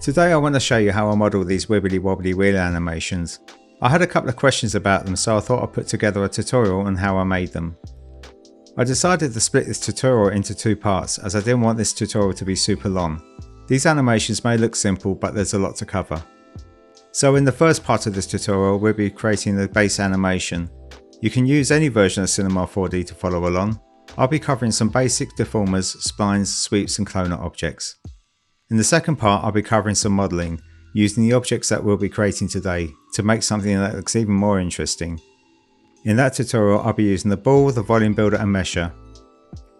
Today I want to show you how I model these Wibbly Wobbly Wheel animations. I had a couple of questions about them, so I thought I'd put together a tutorial on how I made them. I decided to split this tutorial into two parts as I didn't want this tutorial to be super long. These animations may look simple, but there's a lot to cover. So in the first part of this tutorial we'll be creating the base animation. You can use any version of Cinema 4D to follow along. I'll be covering some basic deformers, splines, sweeps and clonal objects. In the second part I'll be covering some modelling, using the objects that we'll be creating today to make something that looks even more interesting. In that tutorial I'll be using the ball, the volume builder and mesher.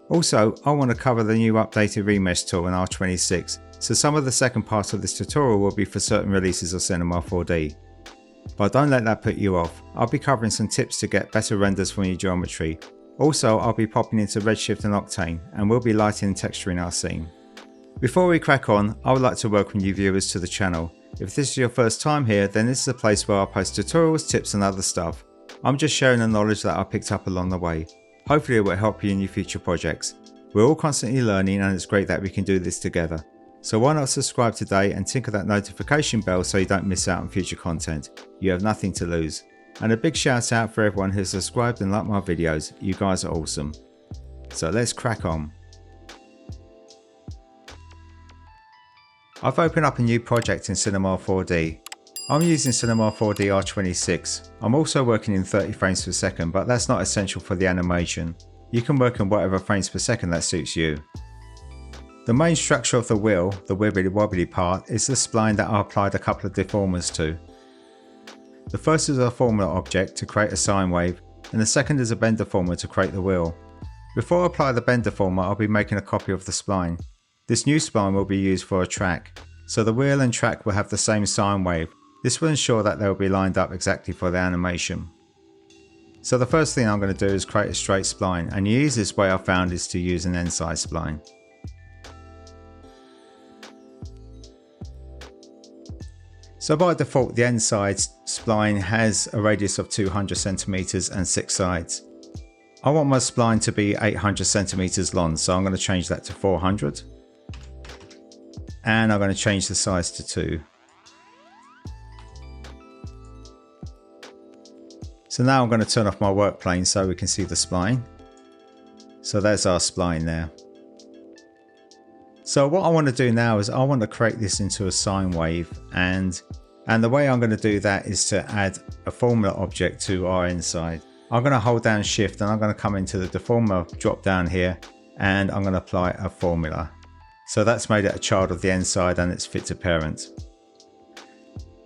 Also, I want to cover the new updated remesh tool in R26, so some of the second part of this tutorial will be for certain releases of Cinema 4D. But don't let that put you off. I'll be covering some tips to get better renders from your geometry. Also, I'll be popping into Redshift and Octane and we'll be lighting and texturing our scene. Before we crack on, I would like to welcome new viewers to the channel. If this is your first time here, then this is a place where I'll post tutorials, tips and other stuff. I'm just sharing the knowledge that I picked up along the way. Hopefully it will help you in your future projects. We're all constantly learning and it's great that we can do this together. So why not subscribe today and tickle that notification bell so you don't miss out on future content. You have nothing to lose. And a big shout out for everyone who's subscribed and liked my videos. You guys are awesome. So let's crack on. I've opened up a new project in Cinema 4D. I'm using Cinema 4D R26. I'm also working in 30 frames per second, but that's not essential for the animation. You can work in whatever frames per second that suits you. The main structure of the wheel, the wibbly wobbly part, is the spline that I applied a couple of deformers to. The first is a formula object to create a sine wave, and the second is a bend deformer to create the wheel. Before I apply the bend deformer, I'll be making a copy of the spline. This new spline will be used for a track, so the wheel and track will have the same sine wave. This will ensure that they will be lined up exactly for the animation. So the first thing I'm going to do is create a straight spline, and the easiest way I've found is to use an end-size spline. So by default the end side spline has a radius of 200 centimeters and 6 sides. I want my spline to be 800 centimeters long, so I'm going to change that to 400. And I'm going to change the size to 2. So now I'm going to turn off my work plane so we can see the spline. So there's our spline there. So what I want to do now is I want to create this into a sine wave, and the way I'm going to do that is to add a formula object to our inside. I'm going to hold down shift and I'm going to come into the deformer drop down here and I'm going to apply a formula. So that's made it a child of the end side and it's fit to parent.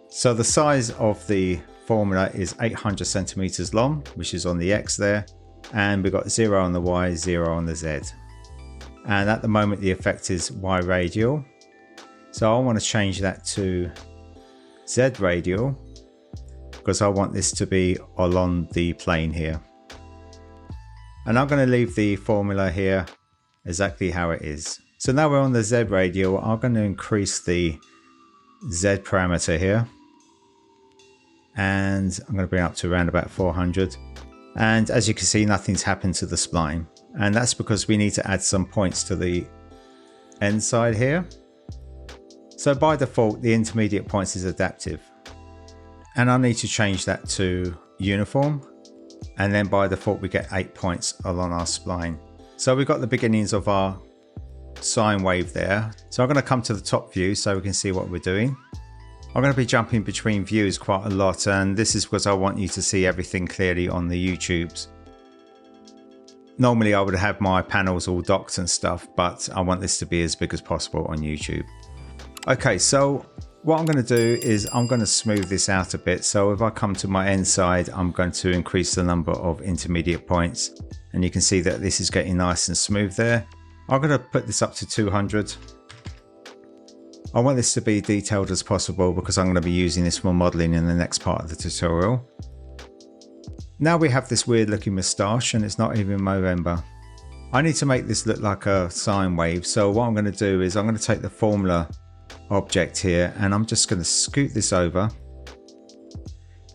So the size of the formula is 800 centimeters long, which is on the X there, and we've got 0 on the Y, 0 on the Z. And at the moment the effect is Y radial, so I want to change that to Z radial because I want this to be along the plane here. And I'm going to leave the formula here exactly how it is. So now we're on the Z radial, I'm going to increase the Z parameter here, and I'm going to bring it up to around about 400. And as you can see, nothing's happened to the spline. And that's because we need to add some points to the end side here. So by default, the intermediate points is adaptive. And I need to change that to uniform. And then by default, we get 8 points along our spline. So we've got the beginnings of our sine wave there. So I'm going to come to the top view so we can see what we're doing. I'm going to be jumping between views quite a lot. And this is because I want you to see everything clearly on the YouTubes. Normally I would have my panels all docked and stuff, but I want this to be as big as possible on YouTube. Okay, so what I'm going to do is I'm going to smooth this out a bit. So if I come to my end side, I'm going to increase the number of intermediate points. And you can see that this is getting nice and smooth there. I'm going to put this up to 200. I want this to be detailed as possible because I'm going to be using this for modelling in the next part of the tutorial. Now we have this weird looking moustache and it's not even Movember. I need to make this look like a sine wave, so what I'm going to do is I'm going to take the formula object here and I'm just going to scoot this over.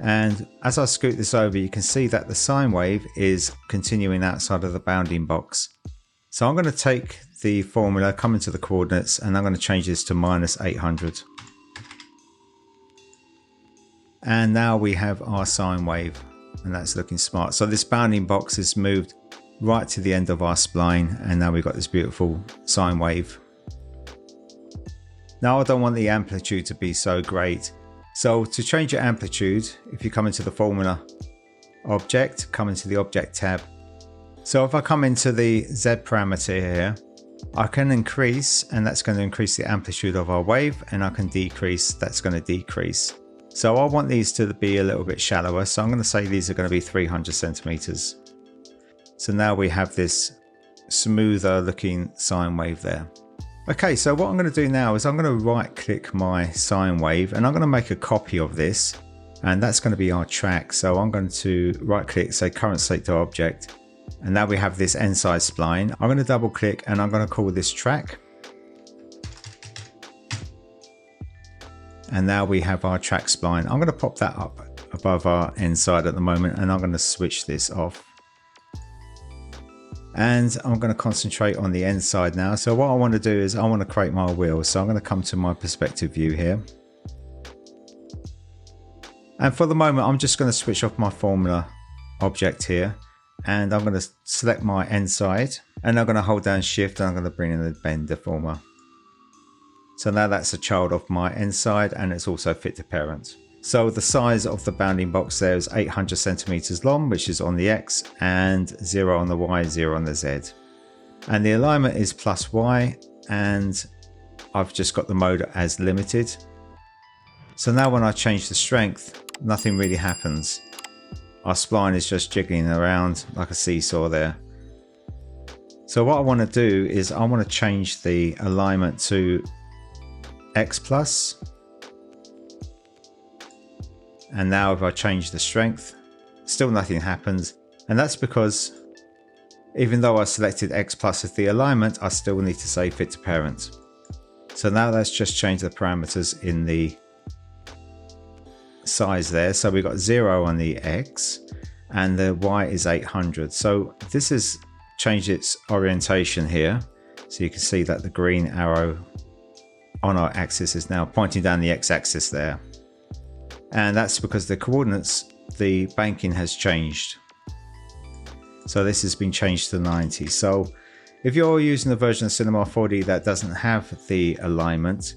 And as I scoot this over, you can see that the sine wave is continuing outside of the bounding box. So I'm going to take the formula, come into the coordinates, and I'm going to change this to -800. And now we have our sine wave, and that's looking smart. So this bounding box is moved right to the end of our spline, and now we've got this beautiful sine wave. Now I don't want the amplitude to be so great. So to change your amplitude, if you come into the formula object, come into the object tab. So if I come into the Z parameter here, I can increase, and that's going to increase the amplitude of our wave, and I can decrease, that's going to decrease. So I want these to be a little bit shallower, so I'm going to say these are going to be 300 centimeters. So now we have this smoother looking sine wave there. Okay, so what I'm going to do now is I'm going to right click my sine wave, and I'm going to make a copy of this, and that's going to be our track. So I'm going to right click, say current state to object, and now we have this end side spline. I'm going to double click, and I'm going to call this track. And now we have our track spline. I'm going to pop that up above our end side at the moment, and I'm going to switch this off. And I'm going to concentrate on the end side now. So what I want to do is I want to create my wheel. So I'm going to come to my perspective view here. And for the moment, I'm just going to switch off my formula object here. And I'm going to select my end side, and I'm going to hold down shift, and I'm going to bring in the bend deformer. So now that's a child of my end side, and it's also fit to parent. So the size of the bounding box there is 800 centimeters long, which is on the X, and 0 on the Y, 0 on the Z. And the alignment is +Y, and I've just got the mode as limited. So now when I change the strength, nothing really happens. Our spline is just jiggling around like a seesaw there. So what I want to do is I want to change the alignment to X plus. And now if I change the strength, still nothing happens. And that's because even though I selected X plus as the alignment, I still need to say fit to parent. So now let's just change the parameters in the size there. So we've got 0 on the X, and the Y is 800. So this has changed its orientation here. So you can see that the green arrow on our axis is now pointing down the X axis there. And that's because the coordinates, the banking has changed. So this has been changed to 90. So if you're using a version of Cinema 4D that doesn't have the alignment,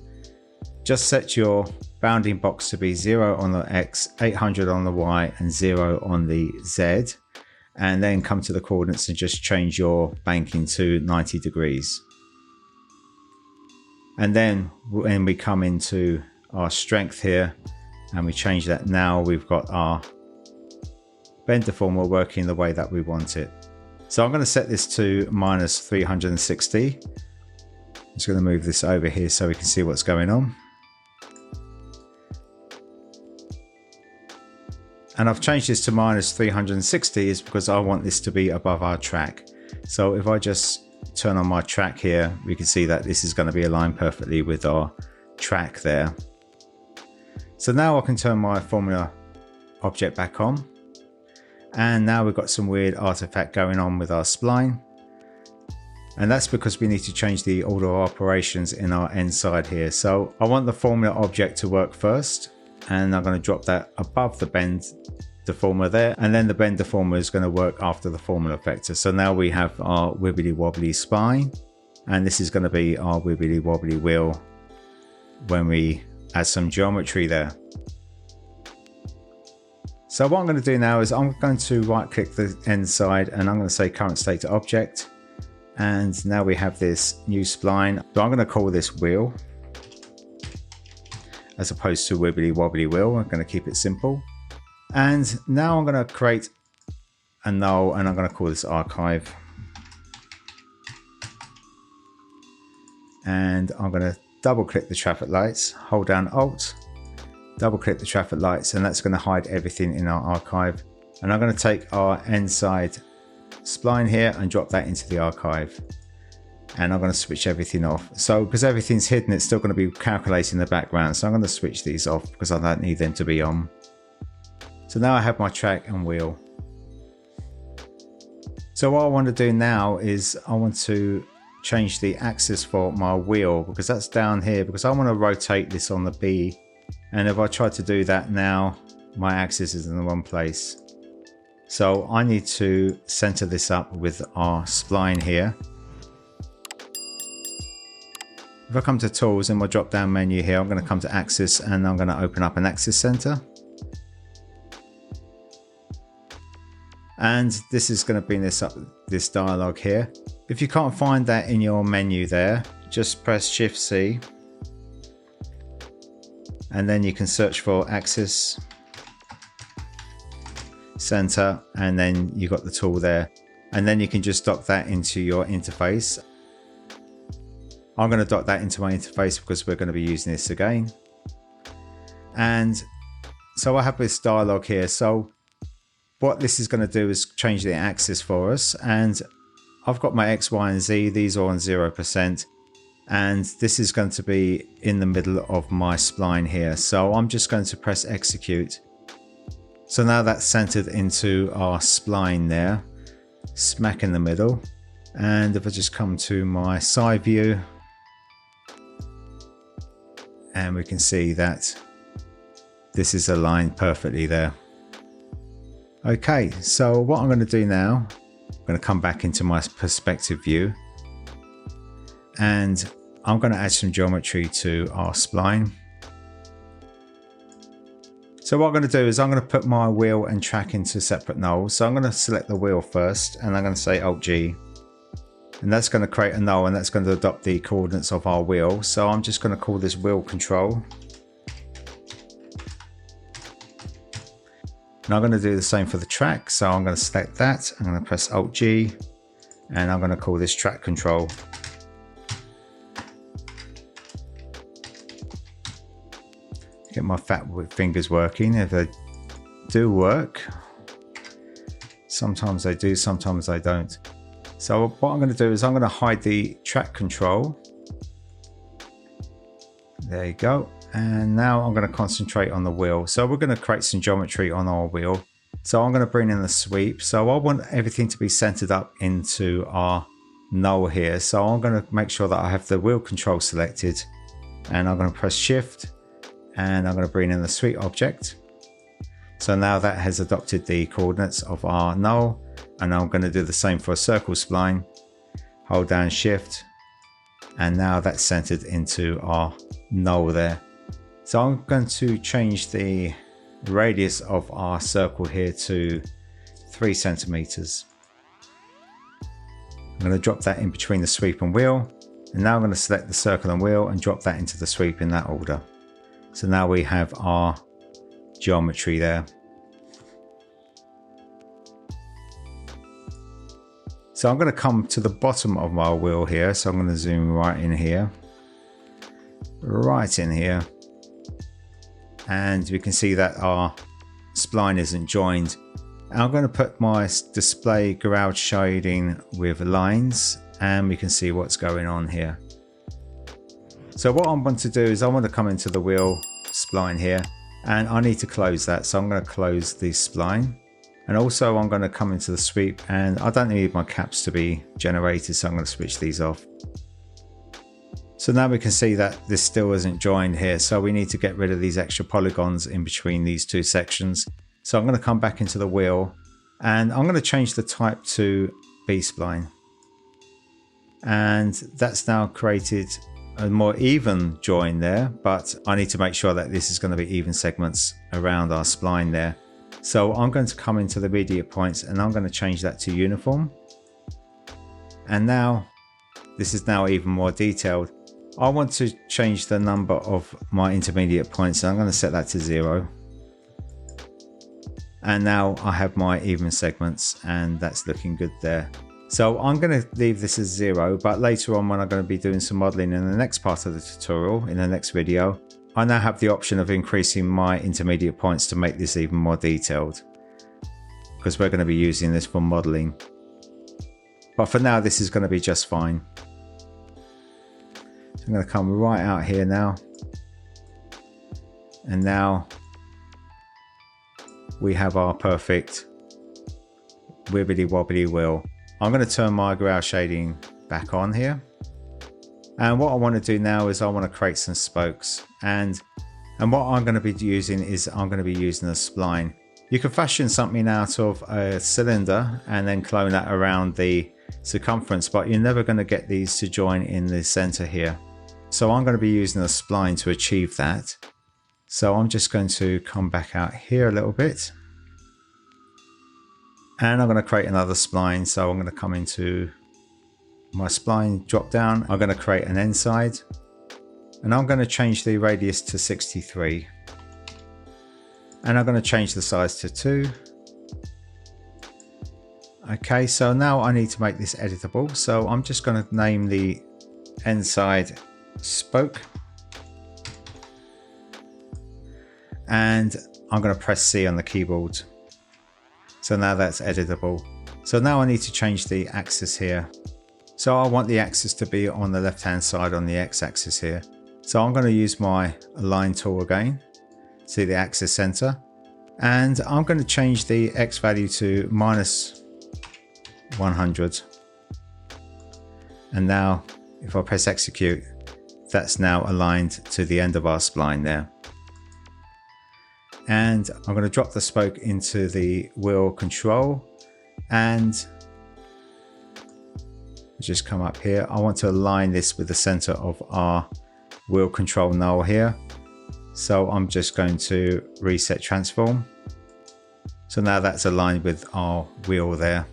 just set your bounding box to be 0 on the X, 800 on the Y, and 0 on the Z. And then come to the coordinates and just change your banking to 90 degrees. And then when we come into our strength here, and we change that, now we've got our bend deformer working the way that we want it. So I'm going to set this to -360. I'm just going to move this over here so we can see what's going on. And I've changed this to -360 is because I want this to be above our track. So if I just turn on my track here, we can see that this is going to be aligned perfectly with our track there. So now I can turn my formula object back on, and now we've got some weird artifact going on with our spline, and that's because we need to change the order of operations in our end side here. So I want the formula object to work first, and I'm going to drop that above the bend deformer there, and then the bend deformer is going to work after the formula vector. So now we have our wibbly wobbly spine, and this is going to be our wibbly wobbly wheel when we add some geometry there. So what I'm going to do now is I'm going to right click the end side, and I'm going to say current state to object, and now we have this new spline. So I'm going to call this wheel as opposed to wibbly wobbly wheel. I'm going to keep it simple. And now I'm going to create a null, and I'm going to call this archive. And I'm going to double click the traffic lights, hold down Alt, double click the traffic lights, and that's going to hide everything in our archive. And I'm going to take our end side spline here and drop that into the archive. And I'm going to switch everything off. So because everything's hidden, it's still going to be calculating the background. So I'm going to switch these off because I don't need them to be on. So now I have my track and wheel. So what I want to do now is I want to change the axis for my wheel, because that's down here, because I want to rotate this on the B. And if I try to do that now, my axis is in the wrong place. So I need to center this up with our spline here. If I come to tools in my drop down menu here, I'm going to come to axis and I'm going to open up an axis center. And this is going to bring this dialog here. If you can't find that in your menu there, just press Shift C. And then you can search for axis, center, and then you got the tool there. And then you can just dock that into your interface. I'm going to dock that into my interface because we're going to be using this again. And so I have this dialog here. So what this is going to do is change the axis for us. And I've got my X, Y, and Z. These are on 0%. And this is going to be in the middle of my spline here. So I'm just going to press execute. So now that's centered into our spline there, smack in the middle. And if I just come to my side view, and we can see that this is aligned perfectly there. Okay, so what I'm going to do now, I'm going to come back into my perspective view, and I'm going to add some geometry to our spline. So what I'm going to do is I'm going to put my wheel and track into separate nulls. So I'm going to select the wheel first, and I'm going to say Alt G. And that's going to create a null, and that's going to adopt the coordinates of our wheel. So I'm just going to call this wheel control. And I'm going to do the same for the track. So I'm going to select that. I'm going to press Alt G, and I'm going to call this track control. Get my fat fingers working. If they do work, sometimes they do, sometimes they don't. So what I'm going to do is I'm going to hide the track control. There you go. And now I'm going to concentrate on the wheel. So we're going to create some geometry on our wheel. So I'm going to bring in the sweep. So I want everything to be centered up into our null here. So I'm going to make sure that I have the wheel control selected, and I'm going to press Shift, and I'm going to bring in the sweep object. So now that has adopted the coordinates of our null. And I'm going to do the same for a circle spline. Hold down Shift, and now that's centered into our null there. So I'm going to change the radius of our circle here to 3 centimeters. I'm going to drop that in between the sweep and wheel, and now I'm going to select the circle and wheel and drop that into the sweep in that order. So now we have our geometry there. So I'm going to come to the bottom of my wheel here. So I'm going to zoom right in here. Right in here. And we can see that our spline isn't joined. I'm going to put my display gouache shading with lines, and we can see what's going on here. So what I want to do is I want to come into the wheel spline here, and I need to close that. So I'm going to close the spline. And also I'm going to come into the sweep, and I don't need my caps to be generated, so I'm going to switch these off. So now we can see that this still isn't joined here, so we need to get rid of these extra polygons in between these two sections. So I'm going to come back into the wheel, and I'm going to change the type to B-spline. And that's now created a more even join there, but I need to make sure that this is going to be even segments around our spline there. So I'm going to come into the immediate points, and I'm going to change that to uniform. And now this is now even more detailed. I want to change the number of my intermediate points, so I'm going to set that to 0. And now I have my even segments, and that's looking good there. So I'm going to leave this as 0, but later on when I'm going to be doing some modeling in the next part of the tutorial, in the next video, I now have the option of increasing my intermediate points to make this even more detailed, because we're going to be using this for modeling. But for now, this is going to be just fine. So I'm going to come right out here now. And now we have our perfect wibbly wobbly wheel. I'm going to turn my gouache shading back on here. And what I want to do now is I want to create some spokes. And And what I'm going to be using is I'm going to be using a spline. You can fashion something out of a cylinder and then clone that around the circumference, but you're never going to get these to join in the center here. So I'm going to be using a spline to achieve that. So I'm just going to come back out here a little bit. And I'm going to create another spline. So I'm going to come into my spline drop down. I'm going to create an end side. And I'm going to change the radius to 63. And I'm going to change the size to 2. Okay, so now I need to make this editable. So I'm just going to name the end side spoke. And I'm going to press C on the keyboard. So now that's editable. So now I need to change the axis here. So I want the axis to be on the left hand side on the X axis here. So I'm going to use my align tool again. See the axis center. And I'm going to change the X value to -100. And now if I press execute, that's now aligned to the end of our spline there. And I'm going to drop the spoke into the wheel control and just come up here. I want to align this with the center of our wheel control null here. So I'm just going to reset transform. So now that's aligned with our wheel there.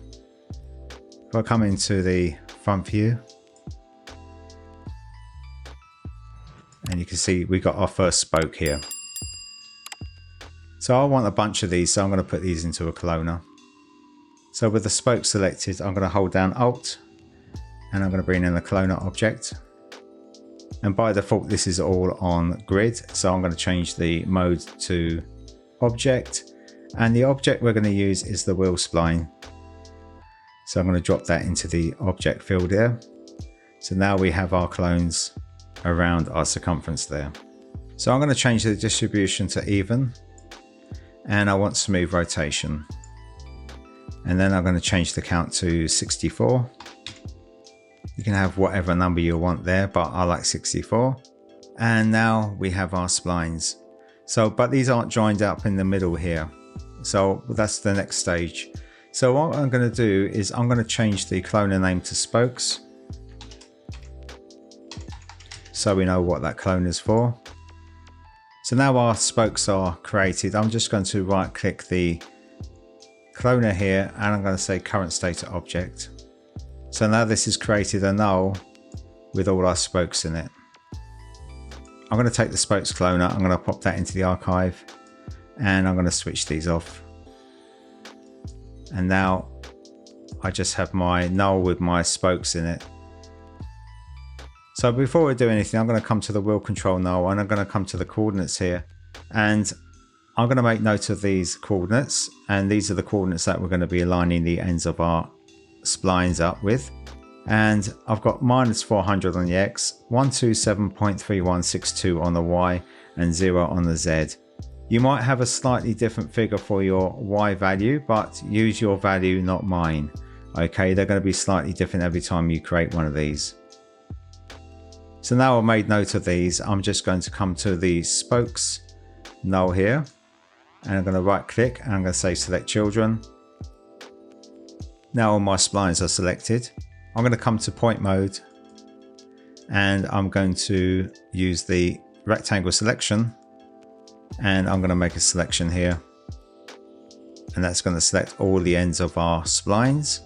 If I come into the front view, and you can see we got our first spoke here. So I want a bunch of these, so I'm going to put these into a cloner. So with the spoke selected, I'm going to hold down Alt, and I'm going to bring in the cloner object. And by default, this is all on grid. So I'm going to change the mode to object. And the object we're going to use is the wheel spline. So I'm going to drop that into the object field there. So now we have our clones around our circumference there. So I'm going to change the distribution to even. And I want smooth rotation. And then I'm going to change the count to 64. You can have whatever number you want there, but I like 64. And now we have our splines. So, but these aren't joined up in the middle here. So that's the next stage. So what I'm going to do is I'm going to change the cloner name to spokes. So we know what that clone is for. So now our spokes are created. I'm just going to right click the cloner here and I'm going to say current state of object. So now this has created a null with all our spokes in it. I'm going to take the spokes cloner, I'm going to pop that into the archive and I'm going to switch these off. And now I just have my null with my spokes in it. So before we do anything, I'm going to come to the wheel control null and I'm going to come to the coordinates here. And I'm going to make note of these coordinates. And these are the coordinates that we're going to be aligning the ends of our splines up with. And I've got -400 on the X, 127.3162 on the Y, and 0 on the Z. You might have a slightly different figure for your Y value, but use your value, not mine. Okay, they're going to be slightly different every time you create one of these. So now I've made note of these, I'm just going to come to the spokes null here, and I'm going to right click and I'm going to say select children. Now all my splines are selected. I'm going to come to point mode and I'm going to use the rectangle selection and I'm going to make a selection here, and that's going to select all the ends of our splines.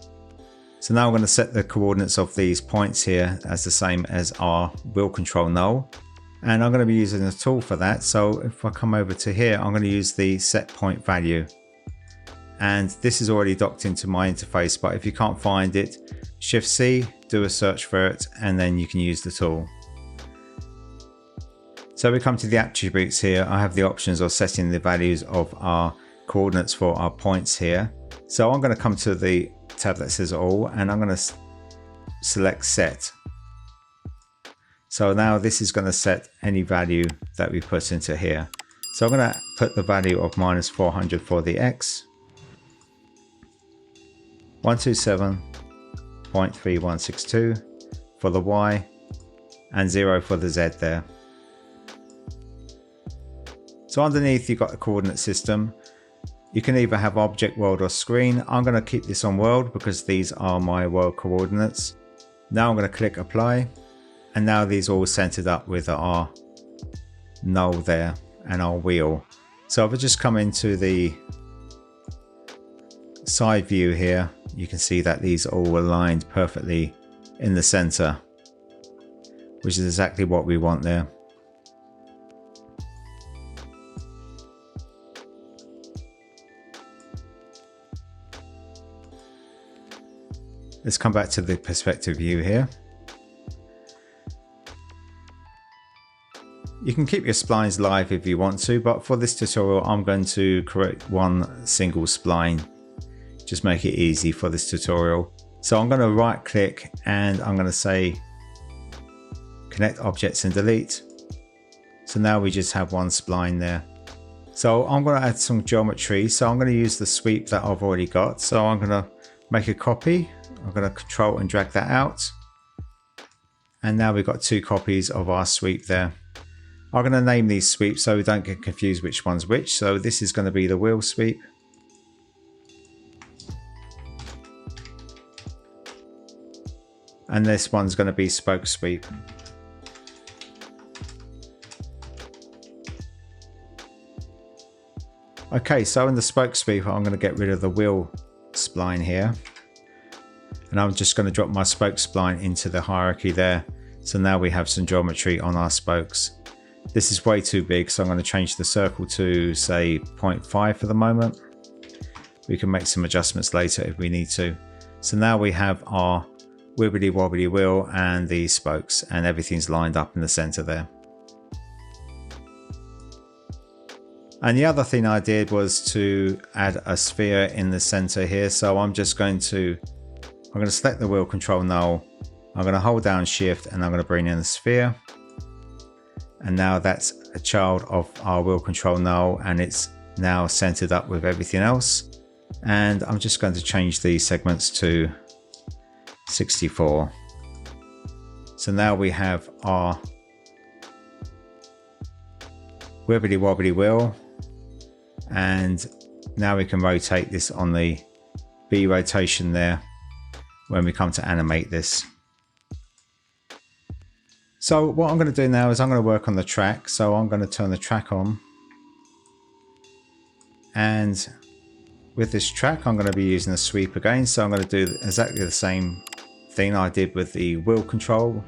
So now I'm going to set the coordinates of these points here as the same as our wheel control null, and I'm going to be using a tool for that. So if I come over to here, I'm going to use the set point value, and this is already docked into my interface, but if you can't find it, Shift C, do a search for it, and then you can use the tool. So we come to the attributes here. I have the options of setting the values of our coordinates for our points here. So I'm going to come to the tab that says all, and I'm going to select set. So now this is going to set any value that we put into here. So I'm going to put the value of -400 for the X, 127.3162 for the Y, and 0 for the Z there. So underneath you've got the coordinate system. You can either have object, world or screen. I'm going to keep this on world because these are my world coordinates. Now I'm going to click apply, and now these are all centered up with our null there and our wheel. So if I just come into the side view here, you can see that these are all aligned perfectly in the center, which is exactly what we want there. Let's come back to the perspective view here. You can keep your splines live if you want to, but for this tutorial I'm going to create one single spline. Just make it easy for this tutorial. So I'm going to right click and I'm going to say connect objects and delete. So now we just have one spline there. So I'm going to add some geometry. So I'm going to use the sweep that I've already got. So I'm going to make a copy. I'm going to control and drag that out. And now we've got two copies of our sweep there. I'm going to name these sweeps so we don't get confused which one's which. So this is going to be the wheel sweep. And this one's going to be spoke sweep. Okay, so in the spoke sweep, I'm going to get rid of the wheel spline here. And I'm just going to drop my spoke spline into the hierarchy there. So now we have some geometry on our spokes. This is way too big, so I'm going to change the circle to say 0.5 for the moment. We can make some adjustments later if we need to. So now we have our wibbly wobbly wheel and the spokes, and everything's lined up in the center there. And the other thing I did was to add a sphere in the center here. So I'm going to select the wheel control null. I'm going to hold down shift and I'm going to bring in the sphere. And now that's a child of our wheel control null, and it's now centered up with everything else. And I'm just going to change these segments to 64. So now we have our wibbly wobbly wheel, and now we can rotate this on the B rotation there when we come to animate this. So what I'm going to do now is I'm going to work on the track. So I'm going to turn the track on, and with this track I'm going to be using the sweep again. So I'm going to do exactly the same thing I did with the wheel control.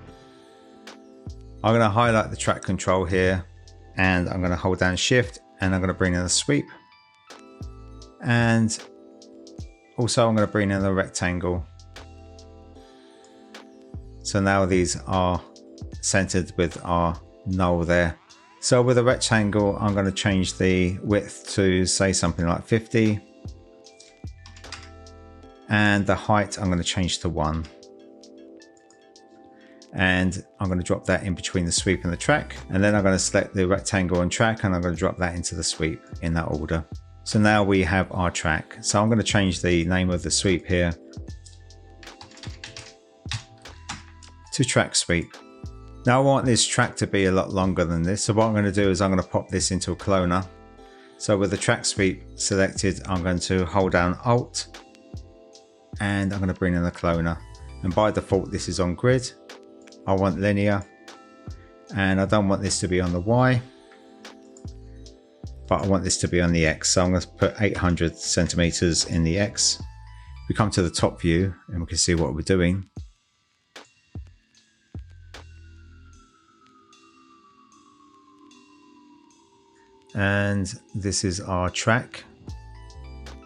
I'm going to highlight the track control here, and I'm going to hold down shift, and I'm going to bring in the sweep, and also I'm going to bring in the rectangle. So now these are centered with our null there. So with a rectangle I'm going to change the width to say something like 50, and the height I'm going to change to 1. And I'm going to drop that in between the sweep and the track, and then I'm going to select the rectangle and track, and I'm going to drop that into the sweep in that order. So now we have our track. So I'm going to change the name of the sweep here to track sweep. Now I want this track to be a lot longer than this, so what I'm going to do is I'm going to pop this into a cloner. So with the track sweep selected, I'm going to hold down Alt, and I'm going to bring in the cloner. And by default this is on grid. I want linear, and I don't want this to be on the Y, but I want this to be on the X. So I'm going to put 800 centimeters in the X. We come to the top view and we can see what we're doing. And this is our track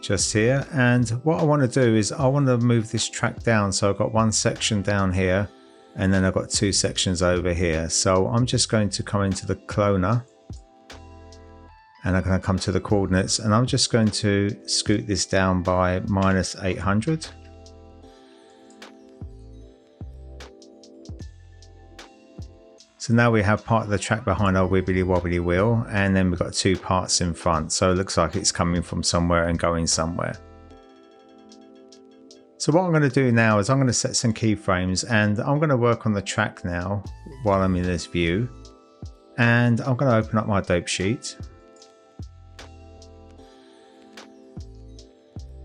just here. And what I want to do is I want to move this track down. So I've got one section down here, and then I've got two sections over here. So I'm just going to come into the cloner, and I'm going to come to the coordinates, and I'm just going to scoot this down by -800. So now we have part of the track behind our wibbly wobbly wheel, and then we've got two parts in front. So it looks like it's coming from somewhere and going somewhere. So what I'm going to do now is I'm going to set some keyframes, and I'm going to work on the track now while I'm in this view. And I'm going to open up my dope sheet.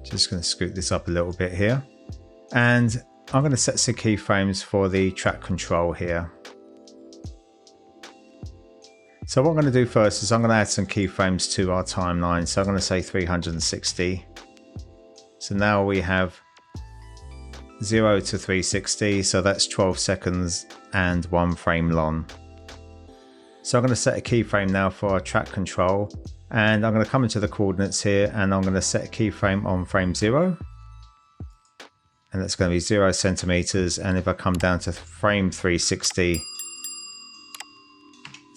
Just going to scoot this up a little bit here. And I'm going to set some keyframes for the track control here. So what I'm going to do first is I'm going to add some keyframes to our timeline. So I'm going to say 360. So now we have 0 to 360. So that's 12 seconds and 1 frame long. So I'm going to set a keyframe now for our track control. And I'm going to come into the coordinates here and I'm going to set a keyframe on frame 0. And that's going to be 0 centimeters. And if I come down to frame 360,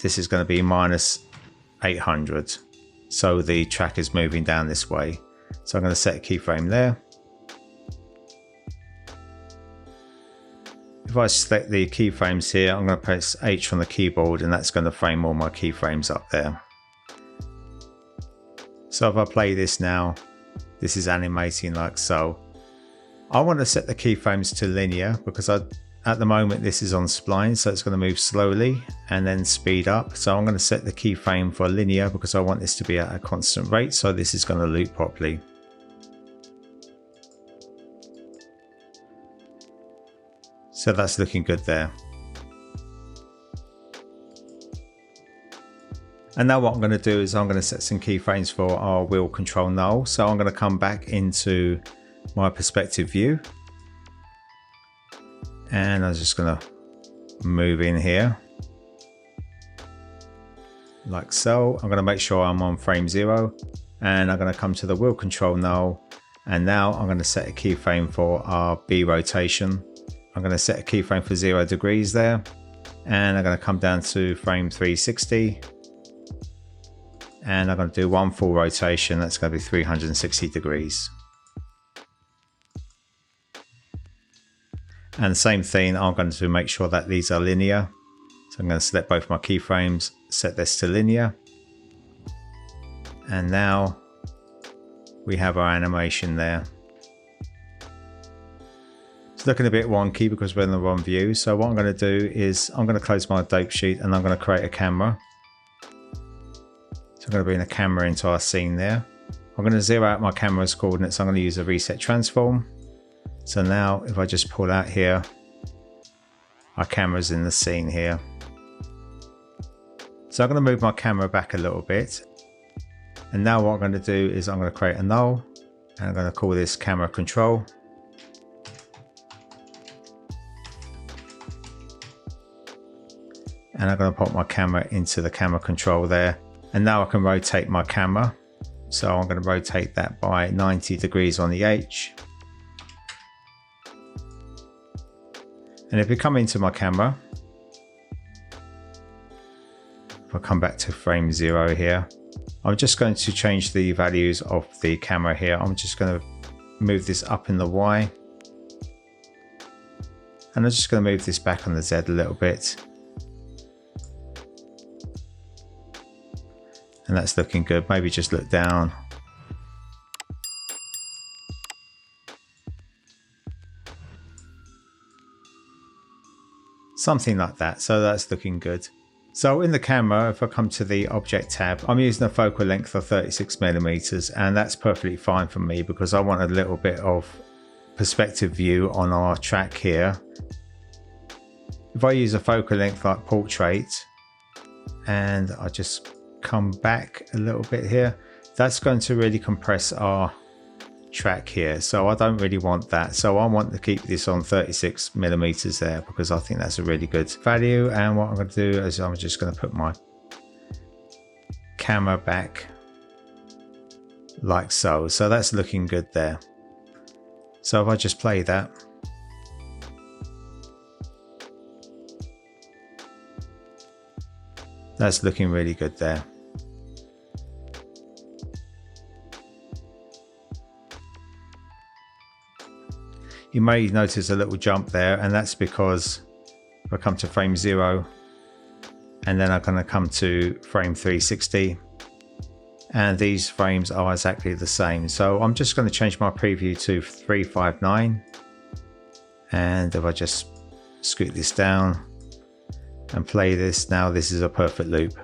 this is going to be minus 800. So the track is moving down this way. So I'm going to set a keyframe there. If I select the keyframes here, I'm going to press H on the keyboard and that's going to frame all my keyframes up there. So if I play this now, this is animating like so. I want to set the keyframes to linear because at the moment this is on spline, so it's going to move slowly and then speed up. So I'm going to set the keyframe for linear because I want this to be at a constant rate, so this is going to loop properly. So that's looking good there. And now what I'm going to do is I'm going to set some keyframes for our wheel control null. So I'm going to come back into my perspective view. And I'm just going to move in here. Like so. I'm going to make sure I'm on frame 0. And I'm going to come to the wheel control null. And now I'm going to set a keyframe for our B rotation. I'm going to set a keyframe for 0 degrees there. And I'm going to come down to frame 360. And I'm going to do one full rotation. That's going to be 360 degrees. And the same thing, I'm going to make sure that these are linear. So I'm going to select both my keyframes, set this to linear. And now we have our animation there. It's looking a bit wonky because we're in the wrong view. So what I'm going to do is I'm going to close my dope sheet and I'm going to create a camera. So I'm going to bring the camera into our scene there. I'm going to zero out my camera's coordinates. I'm going to use a reset transform. So now if I just pull out here, our camera's in the scene here. So I'm going to move my camera back a little bit. And now what I'm going to do is I'm going to create a null. And I'm going to call this camera control. And I'm going to put my camera into the camera control there. And now I can rotate my camera. So I'm going to rotate that by 90 degrees on the H. And if we come into my camera, if I come back to frame 0 here, I'm just going to change the values of the camera here. I'm just going to move this up in the Y. And I'm just going to move this back on the Z a little bit. And that's looking good. Maybe just look down. Something like that. So that's looking good. So in the camera, if I come to the object tab, I'm using a focal length of 36mm, and that's perfectly fine for me because I want a little bit of perspective view on our track here. If I use a focal length like portrait and I just come back a little bit here, that's going to really compress our track here, so I don't really want that. So I want to keep this on 36mm there because I think that's a really good value. And what I'm going to do is I'm just going to put my camera back like so. So that's looking good there. So if I just play that, that's looking really good there. You may notice a little jump there, and that's because if I come to frame 0 and then I'm going to come to frame 360, and these frames are exactly the same. So I'm just going to change my preview to 359, and if I just scoot this down and play this, now this is a perfect loop.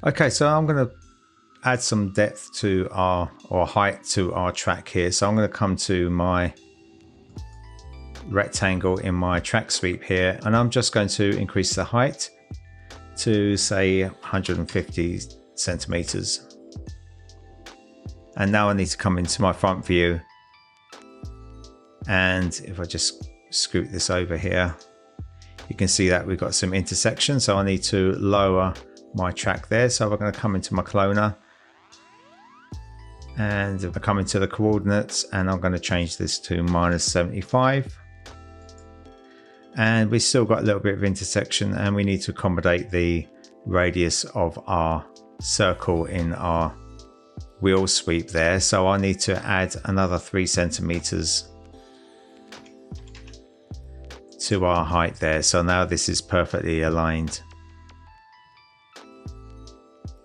Okay, so I'm going to add some depth to or height to our track here. So I'm going to come to my rectangle in my track sweep here, and I'm just going to increase the height to say 150 centimeters. And now I need to come into my front view, and if I just scoot this over here, you can see that we've got some intersection, so I need to lower my track there. So we're going to come into my cloner, and if I come into the coordinates, and I'm going to change this to -75, and we've still got a little bit of intersection, and we need to accommodate the radius of our circle in our wheel sweep there. So I need to add another 3 centimeters to our height there. So now this is perfectly aligned.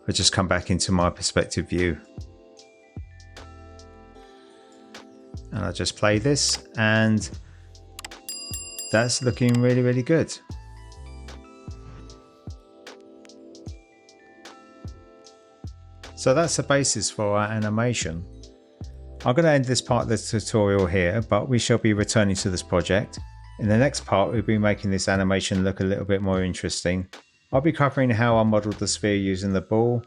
I'll just come back into my perspective view, and I'll just play this, and that's looking really, really good. So that's the basis for our animation. I'm going to end this part of the tutorial here, but we shall be returning to this project. In the next part, we'll be making this animation look a little bit more interesting. I'll be covering how I modelled the sphere using the ball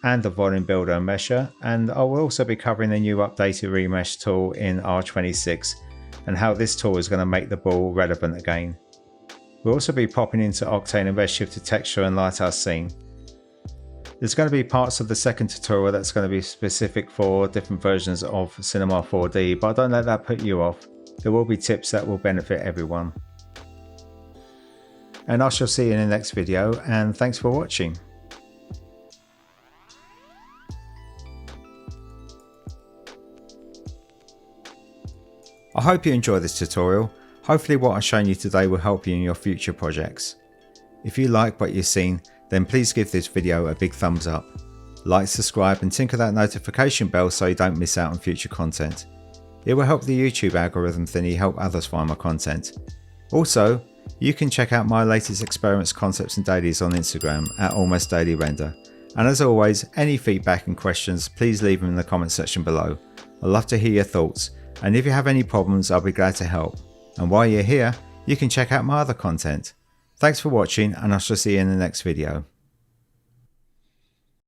and the volume builder and mesher, and I will also be covering the new updated remesh tool in R26 and how this tool is going to make the ball relevant again. We'll also be popping into Octane and Redshift to texture and light our scene. There's going to be parts of the second tutorial that's going to be specific for different versions of Cinema 4D, but don't let that put you off. There will be tips that will benefit everyone. And I shall see you in the next video, and thanks for watching. I hope you enjoyed this tutorial. Hopefully what I've shown you today will help you in your future projects. If you like what you've seen, then please give this video a big thumbs up. Like, subscribe and tinkle that notification bell so you don't miss out on future content. It will help the YouTube algorithm thingy help others find my content. Also, you can check out my latest experiments, concepts and dailies on Instagram at almostdailyrender. And as always, any feedback and questions, please leave them in the comment section below. I'd love to hear your thoughts, and if you have any problems, I'll be glad to help. And while you're here, you can check out my other content. Thanks for watching, and I shall see you in the next video.